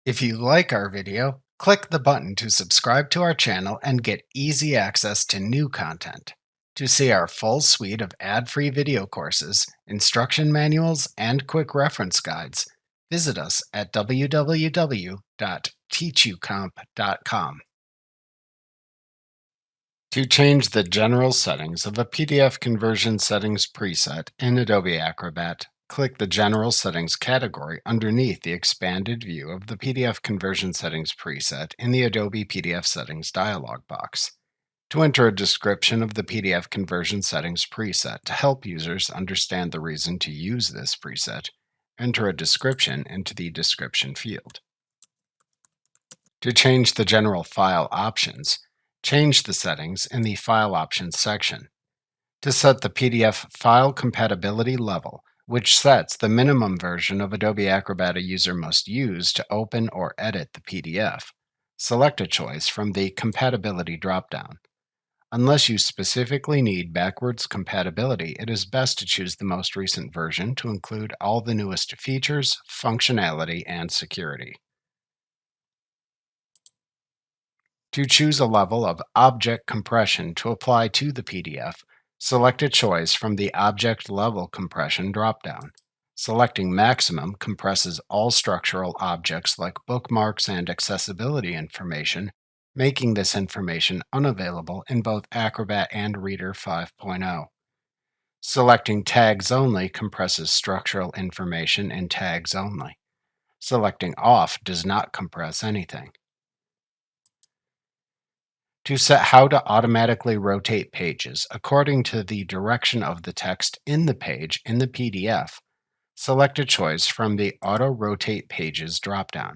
If you like our video, click the button to subscribe to our channel and get easy access to new content. To see our full suite of ad-free video courses, instruction manuals, and quick reference guides, visit us at www.teachucomp.com. To change the general settings of a PDF conversion settings preset in Adobe Acrobat, click the General Settings category underneath the expanded view of the PDF conversion settings preset in the Adobe PDF Settings dialog box. To enter a description of the PDF conversion settings preset to help users understand the reason to use this preset, enter a description into the description field. To change the general file options, change the settings in the File Options section. To set the PDF file compatibility level, which sets the minimum version of Adobe Acrobat a user must use to open or edit the PDF, select a choice from the Compatibility dropdown. Unless you specifically need backwards compatibility, it is best to choose the most recent version to include all the newest features, functionality, and security. To choose a level of object compression to apply to the PDF, select a choice from the Object Level Compression dropdown. Selecting Maximum compresses all structural objects like bookmarks and accessibility information, making this information unavailable in both Acrobat and Reader 5.0. Selecting Tags Only compresses structural information in tags only. Selecting Off does not compress anything. To set how to automatically rotate pages according to the direction of the text in the page in the PDF, select a choice from the Auto Rotate Pages dropdown.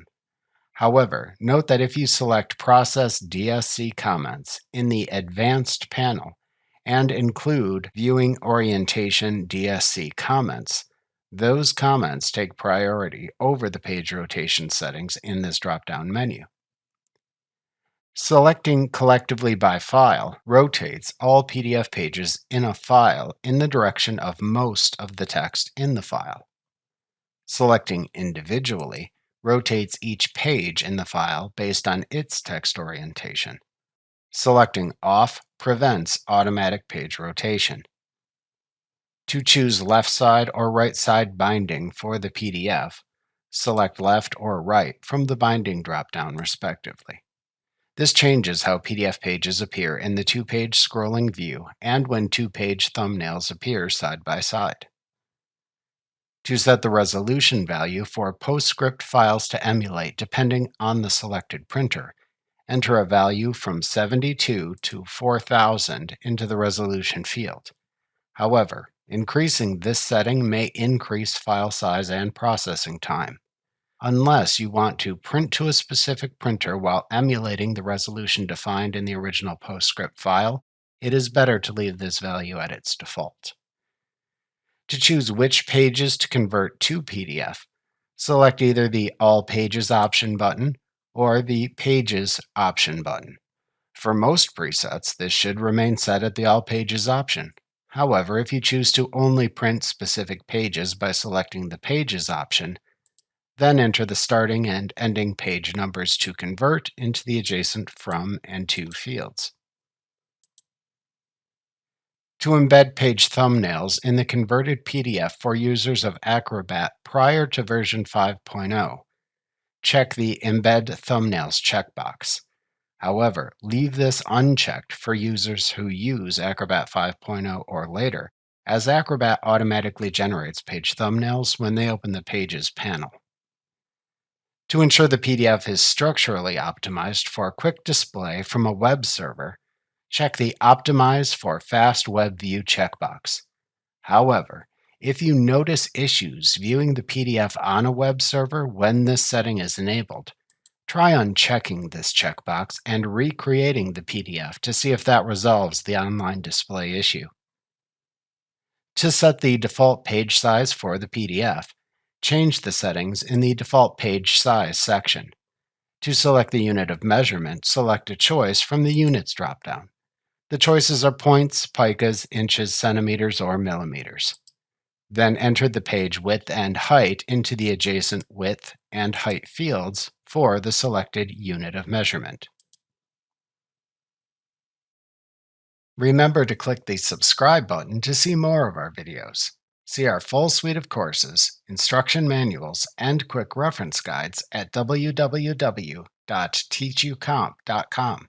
However, note that if you select Process DSC Comments in the Advanced panel and include Viewing Orientation DSC Comments, those comments take priority over the page rotation settings in this drop-down menu. Selecting Collectively by File rotates all PDF pages in a file in the direction of most of the text in the file. Selecting Individually rotates each page in the file based on its text orientation. Selecting Off prevents automatic page rotation. To choose left side or right side binding for the PDF, select left or right from the binding dropdown respectively. This changes how PDF pages appear in the two-page scrolling view and when two-page thumbnails appear side by side. To set the resolution value for PostScript files to emulate depending on the selected printer, enter a value from 72 to 4000 into the resolution field. However, increasing this setting may increase file size and processing time. Unless you want to print to a specific printer while emulating the resolution defined in the original PostScript file, it is better to leave this value at its default. To choose which pages to convert to PDF, select either the All Pages option button or the Pages option button. For most presets, this should remain set at the All Pages option. However, if you choose to only print specific pages by selecting the Pages option, then enter the starting and ending page numbers to convert into the adjacent From and To fields. To embed page thumbnails in the converted PDF for users of Acrobat prior to version 5.0, check the Embed Thumbnails checkbox. However, leave this unchecked for users who use Acrobat 5.0 or later, as Acrobat automatically generates page thumbnails when they open the Pages panel. To ensure the PDF is structurally optimized for quick display from a web server, check the Optimize for Fast Web View checkbox. However, if you notice issues viewing the PDF on a web server when this setting is enabled, try unchecking this checkbox and recreating the PDF to see if that resolves the online display issue. To set the default page size for the PDF, change the settings in the Default Page Size section. To select the unit of measurement, select a choice from the Units dropdown. The choices are points, picas, inches, centimeters, or millimeters. Then enter the page width and height into the adjacent width and height fields for the selected unit of measurement. Remember to click the subscribe button to see more of our videos. See our full suite of courses, instruction manuals, and quick reference guides at www.teachucomp.com.